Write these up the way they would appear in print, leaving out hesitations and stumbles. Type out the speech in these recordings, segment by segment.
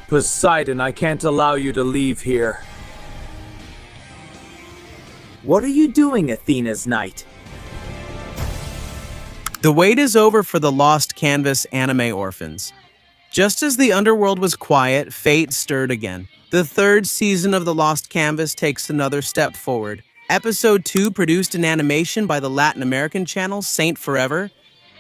Poseidon, I can't allow you to leave here. What are you doing, Athena's knight? The wait is over for the Lost Canvas anime orphans. Just as the underworld was quiet, fate stirred again. The third season of the Lost Canvas takes another step forward. Episode 2, produced in animation by the Latin American channel Saint Forever,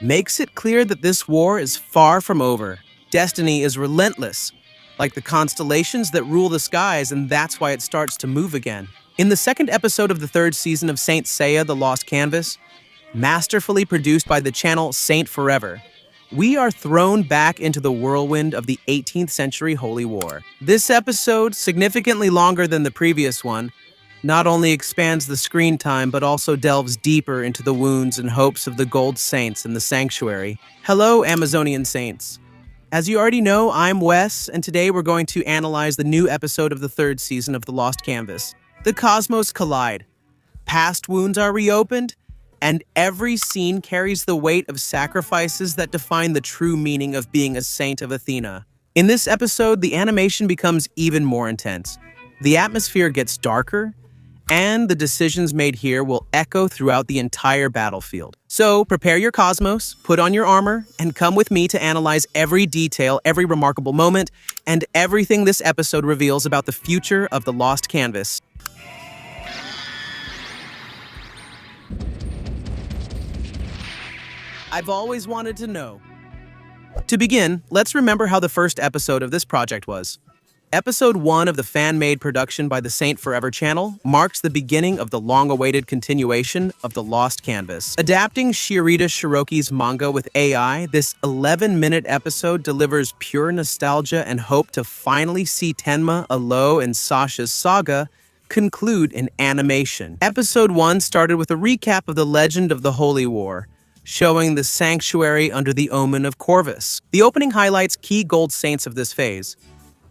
makes it clear that this war is far from over. Destiny is relentless, like the constellations that rule the skies, and that's why it starts to move again. In the second episode of the third season of Saint Seiya, The Lost Canvas, masterfully produced by the channel Saint Forever, we are thrown back into the whirlwind of the 18th century Holy War. This episode, significantly longer than the previous one, not only expands the screen time, but also delves deeper into the wounds and hopes of the Gold Saints in the Sanctuary. Hello, Amazonian Saints. As you already know, I'm Wes, and today we're going to analyze the new episode of the third season of The Lost Canvas. The cosmos collide. Past wounds are reopened, and every scene carries the weight of sacrifices that define the true meaning of being a saint of Athena. In this episode, the animation becomes even more intense. The atmosphere gets darker, and the decisions made here will echo throughout the entire battlefield. So prepare your cosmos, put on your armor, and come with me to analyze every detail, every remarkable moment, and everything this episode reveals about the future of the Lost Canvas. I've always wanted to know. To begin, let's remember how the first episode of this project was. Episode 1 of the fan-made production by the Saint Forever channel marks the beginning of the long-awaited continuation of The Lost Canvas. Adapting Shiorita Shiroki's manga with AI, this 11-minute episode delivers pure nostalgia and hope to finally see Tenma, Alo, and Sasha's saga conclude in animation. Episode 1 started with a recap of the legend of the Holy War, showing the sanctuary under the omen of Corvus. The opening highlights key gold saints of this phase: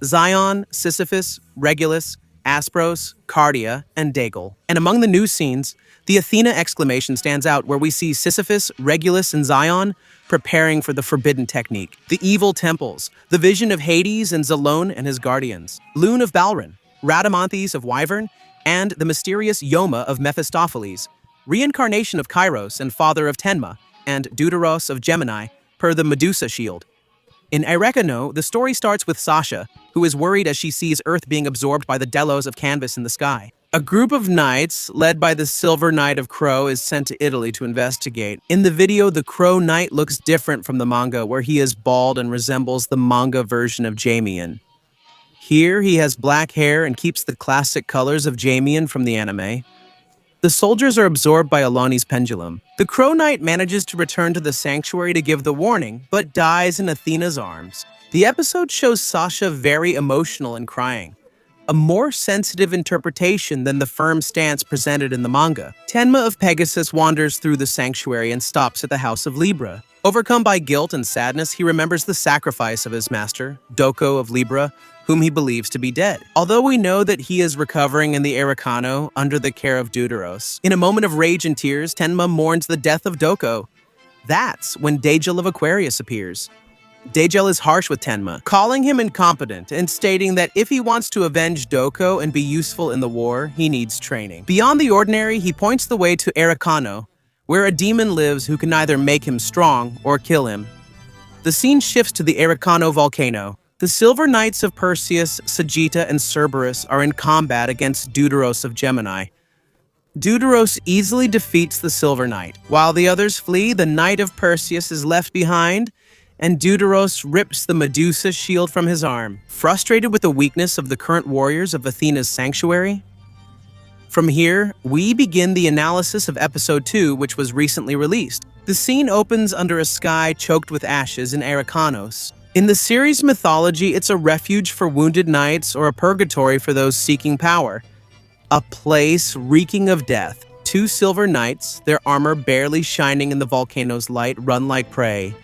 Zion, Sisyphus, Regulus, Aspros, Cardia, and Dagal. And among the new scenes, the Athena exclamation stands out, where we see Sisyphus, Regulus, and Zion preparing for the forbidden technique, the evil temples, the vision of Hades and Zalone and his guardians, Loon of Balron, Rhadamanthys of Wyvern, and the mysterious Yoma of Mephistopheles, reincarnation of Kairos and father of Tenma, and Detheros of Gemini, per the Medusa shield. In Erekano, the story starts with Sasha, who is worried as she sees Earth being absorbed by the delos of canvas in the sky. A group of knights, led by the Silver Knight of Crow, is sent to Italy to investigate. In the video, the Crow Knight looks different from the manga, where he is bald and resembles the manga version of Jamian. Here, he has black hair and keeps the classic colors of Jamian from the anime. The soldiers are absorbed by Alani's pendulum. The Crow Knight manages to return to the sanctuary to give the warning, but dies in Athena's arms. The episode shows Sasha very emotional and crying, a more sensitive interpretation than the firm stance presented in the manga. Tenma of Pegasus wanders through the sanctuary and stops at the House of Libra. Overcome by guilt and sadness, he remembers the sacrifice of his master, Doko of Libra, whom he believes to be dead. Although we know that he is recovering in the Ericano under the care of Detheros, in a moment of rage and tears, Tenma mourns the death of Doko. That's when Dagel of Aquarius appears. Dagel is harsh with Tenma, calling him incompetent and stating that if he wants to avenge Doko and be useful in the war, he needs training. Beyond the ordinary, he points the way to Ericano, where a demon lives who can neither make him strong or kill him. The scene shifts to the Ericano volcano. The Silver Knights of Perseus, Sagitta, and Cerberus are in combat against Detheros of Gemini. Detheros easily defeats the Silver Knight. While the others flee, the Knight of Perseus is left behind, and Detheros rips the Medusa shield from his arm. Frustrated with the weakness of the current warriors of Athena's sanctuary? From here, we begin the analysis of Episode 2, which was recently released. The scene opens under a sky choked with ashes in Erikanos. In the series' mythology, it's a refuge for wounded knights or a purgatory for those seeking power. A place reeking of death. Two silver knights, their armor barely shining in the volcano's light, run like prey.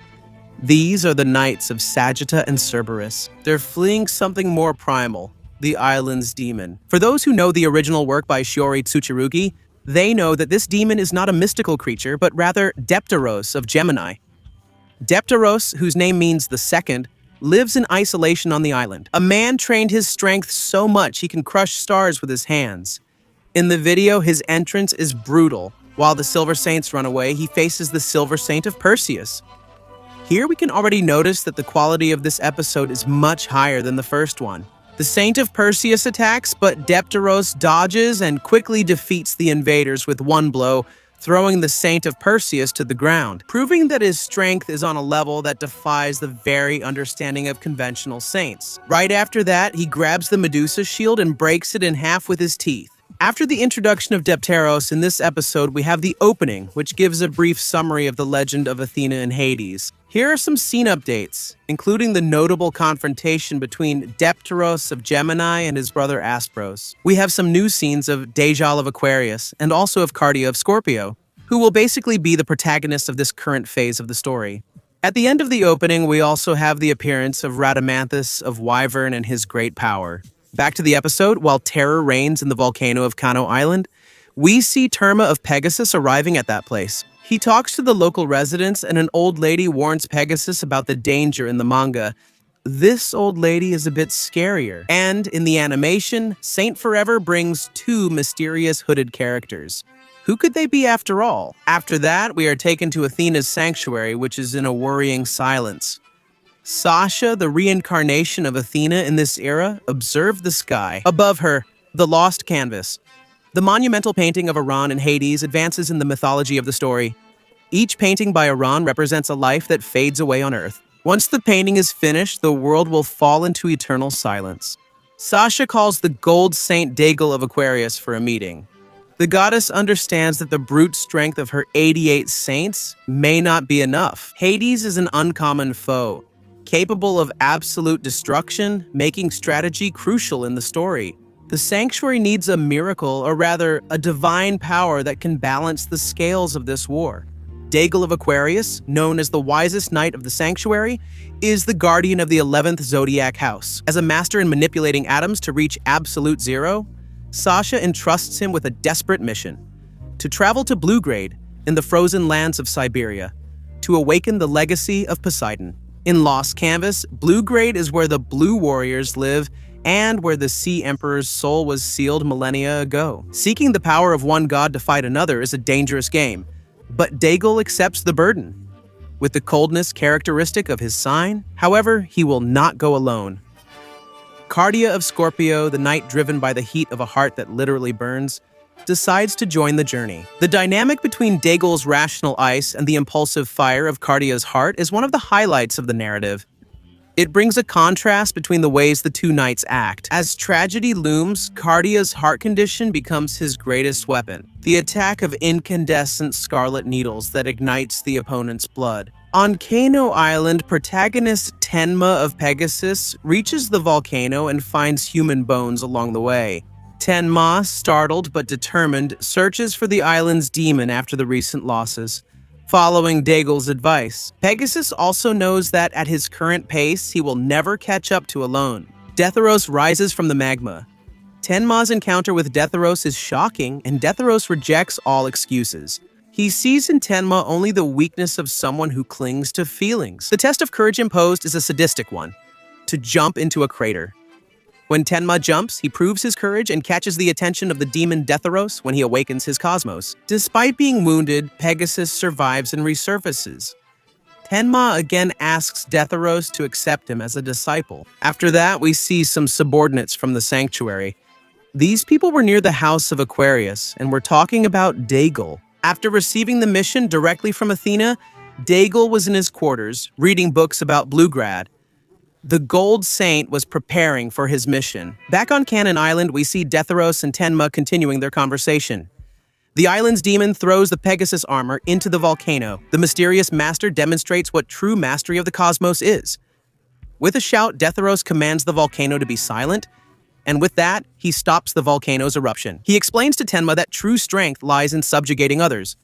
These are the knights of Sagitta and Cerberus. They're fleeing something more primal, the island's demon. For those who know the original work by Shiori Tsuchirugi, they know that this demon is not a mystical creature, but rather Depteros of Gemini. Depteros, whose name means the second, lives in isolation on the island. A man trained his strength so much he can crush stars with his hands. In the video, his entrance is brutal. While the Silver Saints run away, he faces the Silver Saint of Perseus. Here we can already notice that the quality of this episode is much higher than the first one. The Saint of Perseus attacks, but Depteros dodges and quickly defeats the invaders with one blow, throwing the Saint of Perseus to the ground, proving that his strength is on a level that defies the very understanding of conventional saints. Right after that, he grabs the Medusa shield and breaks it in half with his teeth. After the introduction of Depteros in this episode, we have the opening, which gives a brief summary of the legend of Athena and Hades. Here are some scene updates, including the notable confrontation between Depteros of Gemini and his brother Aspros. We have some new scenes of Dejal of Aquarius and also of Cardia of Scorpio, who will basically be the protagonists of this current phase of the story. At the end of the opening, we also have the appearance of Rhadamanthus of Wyvern and his great power. Back to the episode, while terror reigns in the volcano of Kano Island, we see Tenma of Pegasus arriving at that place. He talks to the local residents, and an old lady warns Pegasus about the danger in the manga. This old lady is a bit scarier. And in the animation, Saint Forever brings two mysterious hooded characters. Who could they be after all? After that, we are taken to Athena's sanctuary, which is in a worrying silence. Sasha, the reincarnation of Athena in this era, observed the sky. Above her, the lost canvas. The monumental painting of Iran and Hades advances in the mythology of the story. Each painting by Iran represents a life that fades away on Earth. Once the painting is finished, the world will fall into eternal silence. Sasha calls the gold saint Degel of Aquarius for a meeting. The goddess understands that the brute strength of her 88 saints may not be enough. Hades is an uncommon foe, capable of absolute destruction, making strategy crucial in the story. The sanctuary needs a miracle, or rather, a divine power that can balance the scales of this war. Degel of Aquarius, known as the wisest knight of the sanctuary, is the guardian of the 11th zodiac house. As a master in manipulating atoms to reach absolute zero, Sasha entrusts him with a desperate mission: to travel to Bluegrade in the frozen lands of Siberia, to awaken the legacy of Poseidon. In Lost Canvas, Bluegrade is where the Blue Warriors live and where the Sea Emperor's soul was sealed millennia ago. Seeking the power of one god to fight another is a dangerous game, but Degel accepts the burden. With the coldness characteristic of his sign, however, he will not go alone. Cardia of Scorpio, the knight driven by the heat of a heart that literally burns, decides to join the journey. The dynamic between Degel's rational ice and the impulsive fire of Cardia's heart is one of the highlights of the narrative. It brings a contrast between the ways the two knights act. As tragedy looms, Cardia's heart condition becomes his greatest weapon, the attack of incandescent scarlet needles that ignites the opponent's blood. On Kano Island, protagonist Tenma of Pegasus reaches the volcano and finds human bones along the way. Tenma, startled but determined, searches for the island's demon after the recent losses, following Degel's advice. Pegasus also knows that at his current pace, he will never catch up to alone. Detheros rises from the magma. Tenma's encounter with Detheros is shocking, and Detheros rejects all excuses. He sees in Tenma only the weakness of someone who clings to feelings. The test of courage imposed is a sadistic one: to jump into a crater. When Tenma jumps, he proves his courage and catches the attention of the demon Detheros when he awakens his cosmos. Despite being wounded, Pegasus survives and resurfaces. Tenma again asks Detheros to accept him as a disciple. After that, we see some subordinates from the sanctuary. These people were near the house of Aquarius and were talking about Degel. After receiving the mission directly from Athena, Degel was in his quarters, reading books about Bluegrade. The Gold Saint was preparing for his mission. Back on Cannon Island, we see Detheros and Tenma continuing their conversation. The island's demon throws the Pegasus armor into the volcano. The mysterious master demonstrates what true mastery of the cosmos is. With a shout, Detheros commands the volcano to be silent, and with that, he stops the volcano's eruption. He explains to Tenma that true strength lies in subjugating others.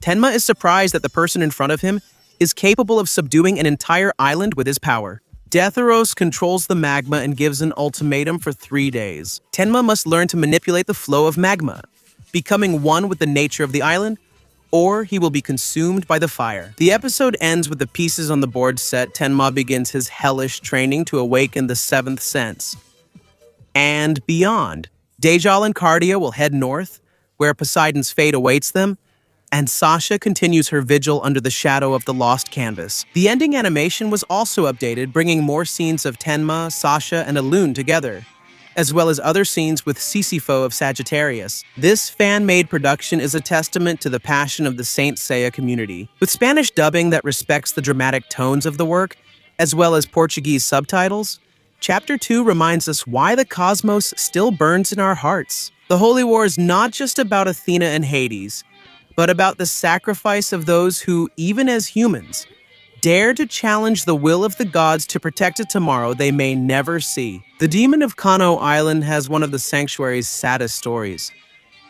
Tenma is surprised that the person in front of him is capable of subduing an entire island with his power. Detheros controls the magma and gives an ultimatum for 3 days. Tenma must learn to manipulate the flow of magma, becoming one with the nature of the island, or he will be consumed by the fire. The episode ends with the pieces on the board set. Tenma begins his hellish training to awaken the seventh sense and beyond. Dejal and Cardia will head north, where Poseidon's fate awaits them, and Sasha continues her vigil under the shadow of the lost canvas. The ending animation was also updated, bringing more scenes of Tenma, Sasha, and Elune together, as well as other scenes with Sisypho of Sagittarius. This fan-made production is a testament to the passion of the Saint Seiya community. With Spanish dubbing that respects the dramatic tones of the work, as well as Portuguese subtitles, Chapter 2 reminds us why the cosmos still burns in our hearts. The Holy War is not just about Athena and Hades, but about the sacrifice of those who, even as humans, dare to challenge the will of the gods to protect a tomorrow they may never see. The demon of Kano Island has one of the sanctuary's saddest stories.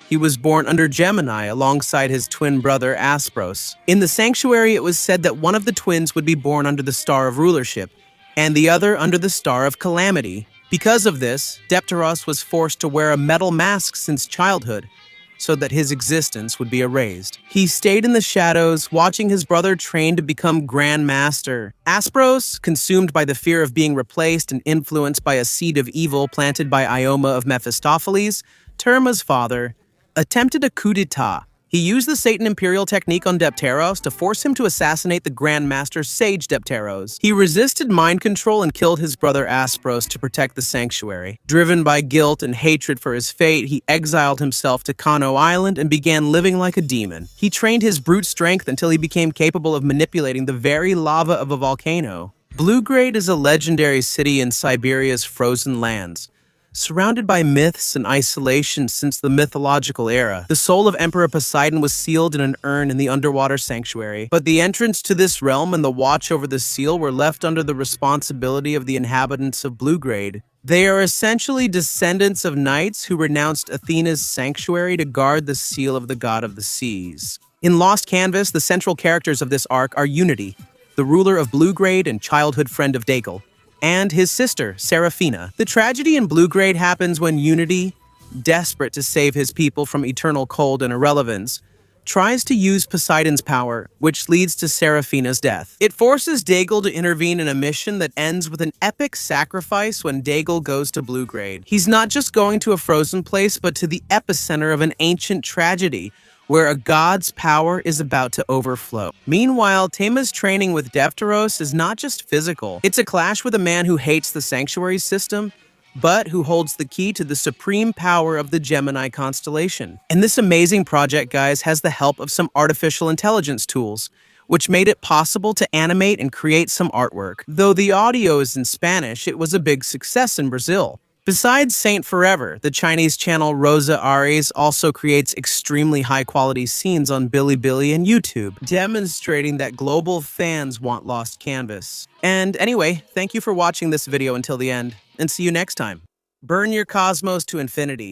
He was born under Gemini alongside his twin brother Aspros. In the sanctuary, it was said that one of the twins would be born under the Star of Rulership, and the other under the Star of Calamity. Because of this, Depteros was forced to wear a metal mask since childhood, so that his existence would be erased. He stayed in the shadows, watching his brother train to become Grand Master. Aspros, consumed by the fear of being replaced and influenced by a seed of evil planted by Ioma of Mephistopheles, Tenma's father, attempted a coup d'etat. He used the Satan Imperial technique on Depteros to force him to assassinate the Grand Master Sage Depteros. He resisted mind control and killed his brother Aspros to protect the sanctuary. Driven by guilt and hatred for his fate, he exiled himself to Kano Island and began living like a demon. He trained his brute strength until he became capable of manipulating the very lava of a volcano. Bluegrade is a legendary city in Siberia's frozen lands. Surrounded by myths and isolation since the mythological era, the soul of Emperor Poseidon was sealed in an urn in the underwater sanctuary. But the entrance to this realm and the watch over the seal were left under the responsibility of the inhabitants of Bluegrade. They are essentially descendants of knights who renounced Athena's sanctuary to guard the seal of the god of the seas. In Lost Canvas, the central characters of this arc are Unity, the ruler of Bluegrade and childhood friend of Daigle, and his sister, Seraphina. The tragedy in Bluegrade happens when Unity, desperate to save his people from eternal cold and irrelevance, tries to use Poseidon's power, which leads to Seraphina's death. It forces Daigle to intervene in a mission that ends with an epic sacrifice when Daigle goes to Bluegrade. He's not just going to a frozen place, but to the epicenter of an ancient tragedy, where a god's power is about to overflow. Meanwhile, Tenma's training with Depteros is not just physical. It's a clash with a man who hates the sanctuary system, but who holds the key to the supreme power of the Gemini constellation. And this amazing project, guys, has the help of some artificial intelligence tools, which made it possible to animate and create some artwork. Though the audio is in Spanish, it was a big success in Brazil. Besides Saint Forever, the Chinese channel Rosa Aries also creates extremely high-quality scenes on Bilibili and YouTube, demonstrating that global fans want Lost Canvas. And anyway, thank you for watching this video until the end, and see you next time. Burn your cosmos to infinity.